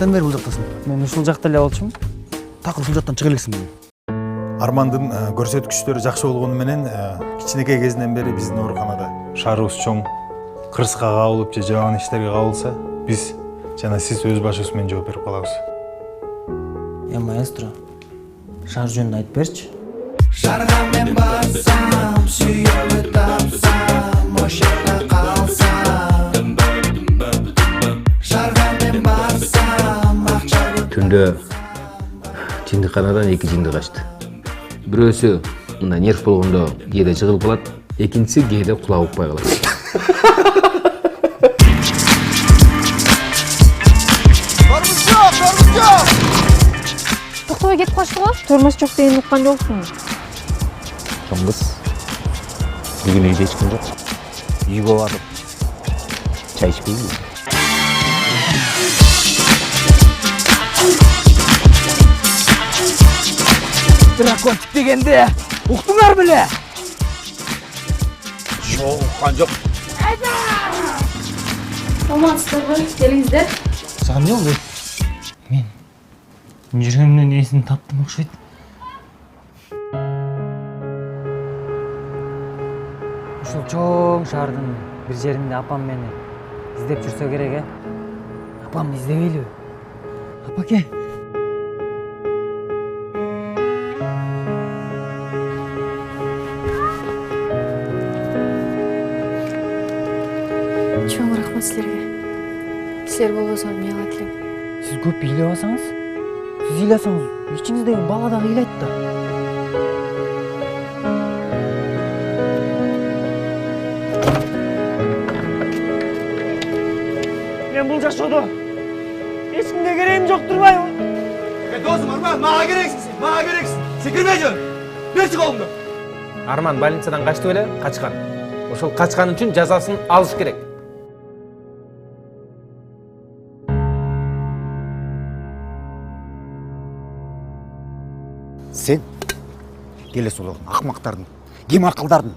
Качтан бери бул жактасың? Мен ушул жакта эле болчумун. Так ушул жактан чыга элексиң. Армандын көрсөткүчтөрү жакшы болгону менен кичинекей кезинен бери биздин ооруканада шаарыбыз чоң. Кырсыкка кабылып же жаман иштерге кабылса, биз жана сиз өз башыбыз менен жооп берип калабыз. Маэстро, шаар жөнүндө айтып берчи. Шарга мен барсам, сүйүүгө тапсам, ошондо калсам. Шарга мен барсам, акча Түндө жындыканадан 2 жынды качты. Бирөөсү мына нерв болгондо кээде жыгылып калат, экинчиси кээде кулак укпай калат. Токтобой кетип калышты го. Тормоз жок дегенди уккан жоксуң. Чоң кыз. Бүгүн үйдө эч ким жок. Үйгө барып чай ичпейби? Дракончик дегенде уктуңар беле? Жок, уккан жок. Саламатсыздарбы? Келиңиздер. Сага эмне болду? Мен жүргөнүмдөн эсин таптым окшойт. Ушул чоң шаардын бир жеринде апам мени издеп жүрсө керек, Апамды издебейлиби? Апаке. Чоң рахмат силерге. Силер болбосо эмне кылат элем? Сиз көп ыйлап алсаңыз, сиз ыйласаңыз, ичиңиздеги бала дагы ыйлайт да. Мен бул жашоодо эч кимге керегим жок турбайбы? Досым Арман, мага керексиң сен, мага керексиң. Секирмей жөн. Берчи колуңду. Арман больницадан качты беле, качкан. Ошол качкан үчүн жазасын алыш керек. Сен келесі олығын ақмақтардың, кем ақылдардың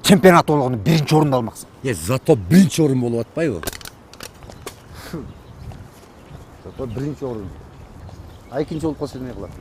чемпионат олығыны бірінші орында алмақсың. Зато бірінші орын болуп атпайбы? Зато бірінші орын. А екінші олып қалса не қылады?